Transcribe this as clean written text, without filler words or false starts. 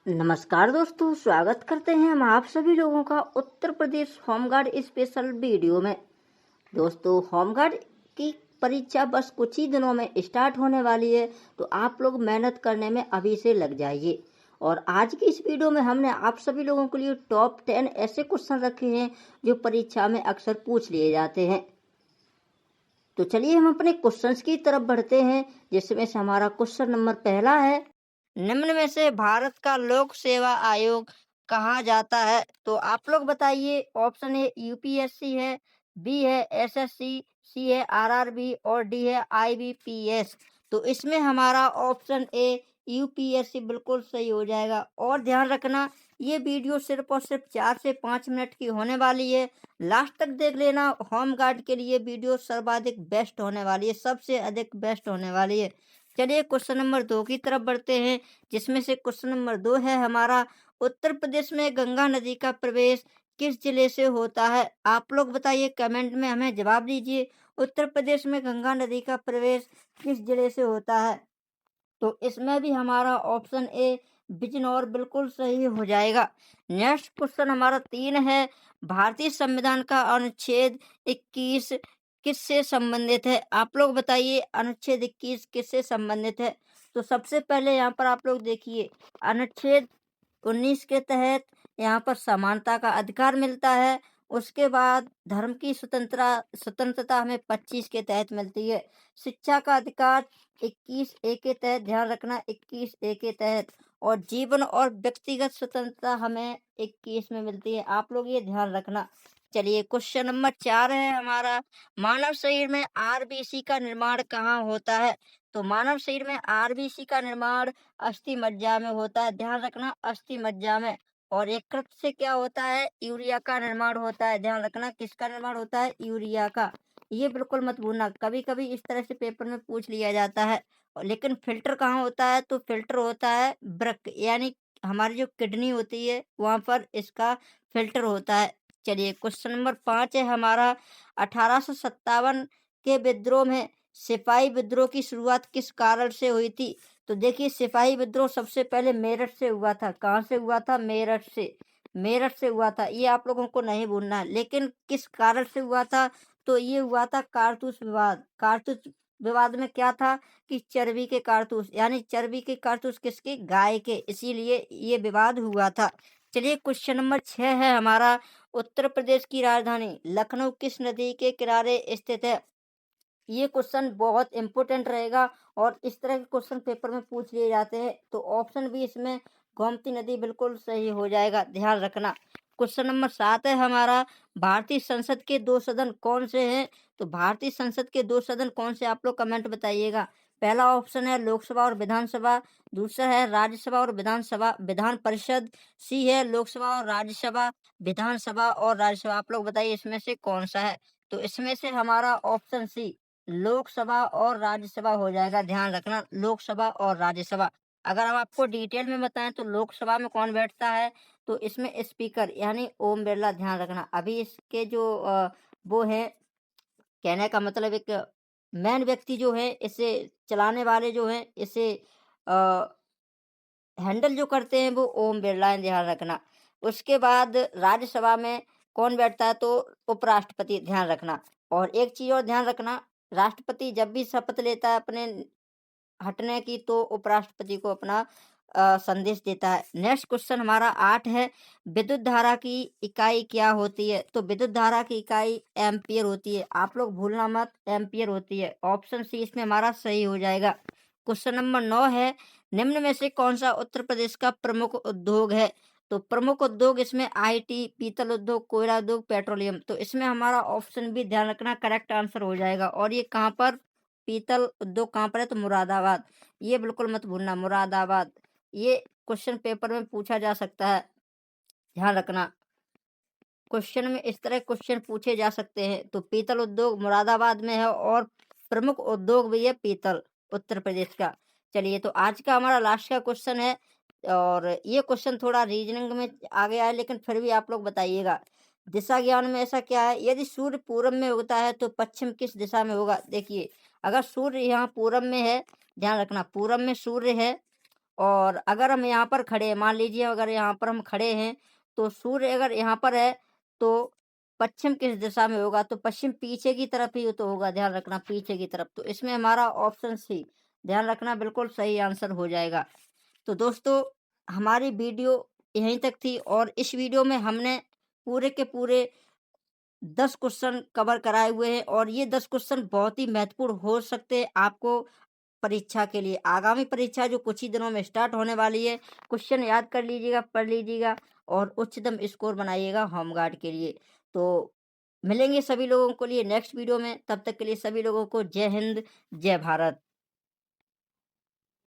नमस्कार दोस्तों, स्वागत करते हैं हम आप सभी लोगों का Uttar Pradesh home guard special video में। दोस्तों, होमगार्ड की परीक्षा बस कुछ ही दिनों में स्टार्ट होने वाली है, तो आप लोग मेहनत करने में अभी से लग जाइए। और आज की इस वीडियो में हमने आप सभी लोगों के लिए टॉप 10 ऐसे क्वेश्चन रखे हैं जो परीक्षा में अक्सर पूछ लिए जाते हैं। तो चलिए हम अपने क्वेश्चंस की तरफ बढ़ते हैं, जिसमें से हमारा क्वेश्चन नंबर पहला है, निम्न में से भारत का लोक सेवा आयोग कहा जाता है? तो आप लोग बताइए। ऑप्शन ए यूपीएससी है, बी है एसएससी, सी है आरआरबी और डी है आईबीपीएस। तो इसमें हमारा ऑप्शन ए यूपीएससी बिल्कुल सही हो जाएगा। और ध्यान रखना, ये वीडियो सिर्फ और सिर्फ 4 से 5 मिनट की होने वाली है। लास्ट तक देख लेना। होम गार्ड के लिए वीडियो सर्वाधिक बेस्ट होने वाली है, सबसे अधिक बेस्ट होने वाली है। चलिए क्वेश्चन नंबर 2 की तरफ बढ़ते हैं, जिसमें से क्वेश्चन नंबर 2 है हमारा, उत्तर प्रदेश में गंगा नदी का प्रवेश किस जिले से होता है? आप लोग बताइए, कमेंट में हमें जवाब दीजिए। उत्तर प्रदेश में गंगा नदी का प्रवेश किस जिले से होता है? तो इसमें भी हमारा ऑप्शन ए बिजनौर बिल्कुल सही हो जाएगा। नेक्स्ट क्वेश्चन हमारा 3 है, भारतीय संविधान का अनुच्छेद 21 किससे संबंधित है? आप लोग बताइए, अनुच्छेद 21 किससे संबंधित है? तो सबसे पहले यहाँ पर आप लोग देखिए, अनुच्छेद 19 के तहत यहाँ पर समानता का अधिकार मिलता है। उसके बाद धर्म की स्वतंत्रता हमें 25 के तहत मिलती है। शिक्षा का अधिकार 21 ए के तहत, ध्यान रखना 21 ए के तहत। और जीवन और व्यक्तिगत स्वतंत्रता हमें 21 में मिलती है। आप लोग ये ध्यान रखना। चलिए क्वेश्चन नंबर 4 है हमारा, मानव शरीर में आरबीसी का निर्माण कहाँ होता है? तो मानव शरीर में आरबीसी का निर्माण अस्थि मज्जा में होता है। ध्यान रखना, अस्थि मज्जा में। और यकृत से क्या होता है? यूरिया का निर्माण होता है। ध्यान रखना, किसका निर्माण होता है? यूरिया का। ये बिल्कुल मत भूलना, कभी कभी इस तरह से पेपर में पूछ लिया जाता है। लेकिन फिल्टर कहाँ होता है? तो फिल्टर होता है वृक्क, यानी हमारी जो किडनी होती है वहां पर इसका फिल्टर होता है। चलिए क्वेश्चन नंबर 5 है हमारा, 1857 के विद्रोह में सिपाही विद्रोह की शुरुआत किस कारण से हुई थी? तो देखिए, सिपाही विद्रोह सबसे पहले मेरठ से हुआ था। कहाँ से हुआ था? मेरठ से। मेरठ से हुआ था, ये आप लोगों को नहीं भूलना है। लेकिन किस कारण से हुआ था? तो ये हुआ था कारतूस विवाद। कारतूस विवाद में क्या था कि चर्बी के कारतूस, यानी चर्बी के कारतूस किसके? गाय के, इसीलिए ये विवाद हुआ था। चलिए क्वेश्चन नंबर 6 है हमारा, उत्तर प्रदेश की राजधानी लखनऊ किस नदी के किनारे स्थित है? ये क्वेश्चन बहुत इंपॉर्टेंट रहेगा और इस तरह के क्वेश्चन पेपर में पूछ लिए जाते हैं। तो ऑप्शन भी इसमें गोमती नदी बिल्कुल सही हो जाएगा, ध्यान रखना। क्वेश्चन नंबर 7 है हमारा, भारतीय संसद के 2 सदन कौन से हैं? तो भारतीय संसद के 2 सदन कौन से, आप लोग कमेंट बताइएगा। पहला ऑप्शन है लोकसभा और विधानसभा, दूसरा है राज्यसभा और विधानसभा विधान परिषद, सी है लोकसभा और राज्यसभा विधानसभा और राज्यसभा। आप लोग बताइए इसमें से कौन सा है? तो इसमें से हमारा ऑप्शन सी लोकसभा और राज्यसभा हो जाएगा। ध्यान रखना, लोकसभा और राज्यसभा। अगर हम आपको डिटेल में बताएं तो लोकसभा में कौन बैठता है? तो इसमें स्पीकर यानी ओम बिरला। ध्यान रखना, अभी इसके जो वो है, कहने का मतलब एक मेन व्यक्ति जो है, इसे चलाने वाले जो हैं, इसे हैंडल जो करते हैं वो ओम बिरला है, ध्यान रखना। उसके बाद राज्यसभा में कौन बैठता है? तो उपराष्ट्रपति, ध्यान रखना। और एक चीज और ध्यान रखना, राष्ट्रपति जब भी शपथ लेता है अपने हटने की, तो उपराष्ट्रपति को अपना संदेश देता है। नेक्स्ट क्वेश्चन हमारा 8 है, विद्युत धारा की इकाई क्या होती है? तो विद्युत धारा की इकाई एम्पियर होती है। आप लोग भूलना मत, एम्पियर होती है। ऑप्शन सी इसमें हमारा सही हो जाएगा। क्वेश्चन नंबर 9 है, निम्न में से कौन सा उत्तर प्रदेश का प्रमुख उद्योग है? तो प्रमुख उद्योग इसमें आईटी, पीतल उद्योग, कोयला उद्योग, पेट्रोलियम। तो इसमें हमारा ऑप्शन भी, ध्यान रखना, करेक्ट आंसर हो जाएगा। और ये कहाँ पर पीतल उद्योग कहाँ पर है? तो मुरादाबाद। ये बिल्कुल मत भूलना, मुरादाबाद। ये क्वेश्चन पेपर में पूछा जा सकता है, ध्यान रखना। क्वेश्चन में इस तरह क्वेश्चन पूछे जा सकते हैं। तो पीतल उद्योग मुरादाबाद में है और प्रमुख उद्योग भी है पीतल, उत्तर प्रदेश का। चलिए, तो आज का हमारा लास्ट का क्वेश्चन है, और ये क्वेश्चन थोड़ा रीजनिंग में आ गया है, लेकिन फिर भी आप लोग बताइएगा। दिशा ज्ञान में ऐसा क्या है, यदि सूर्य पूरब में उगता है तो पश्चिम किस दिशा में होगा? देखिए, अगर सूर्य यहाँ पूरब में है, ध्यान रखना, पूरब में सूर्य है और अगर हम यहाँ पर खड़े हैं, मान लीजिए अगर यहाँ पर हम खड़े हैं, तो सूर्य अगर यहाँ पर है, तो पश्चिम किस दिशा में होगा? तो पश्चिम पीछे की तरफ ही तो होगा, ध्यान रखना पीछे की तरफ। तो इसमें हमारा ऑप्शन सी, ध्यान रखना, बिल्कुल सही आंसर हो जाएगा। तो दोस्तों, हमारी वीडियो यहीं तक थी और इस वीडियो में हमने पूरे के पूरे 10 क्वेश्चन कवर कराए हुए हैं और ये 10 क्वेश्चन बहुत ही महत्वपूर्ण हो सकते हैं आपको परीक्षा के लिए। आगामी परीक्षा जो कुछ ही दिनों में स्टार्ट होने वाली है, क्वेश्चन याद कर लीजिएगा, पढ़ लीजिएगा और उच्चतम स्कोर बनाइएगा होमगार्ड के लिए। तो मिलेंगे सभी लोगों के लिए नेक्स्ट वीडियो में, तब तक के लिए सभी लोगों को जय हिंद, जय भारत।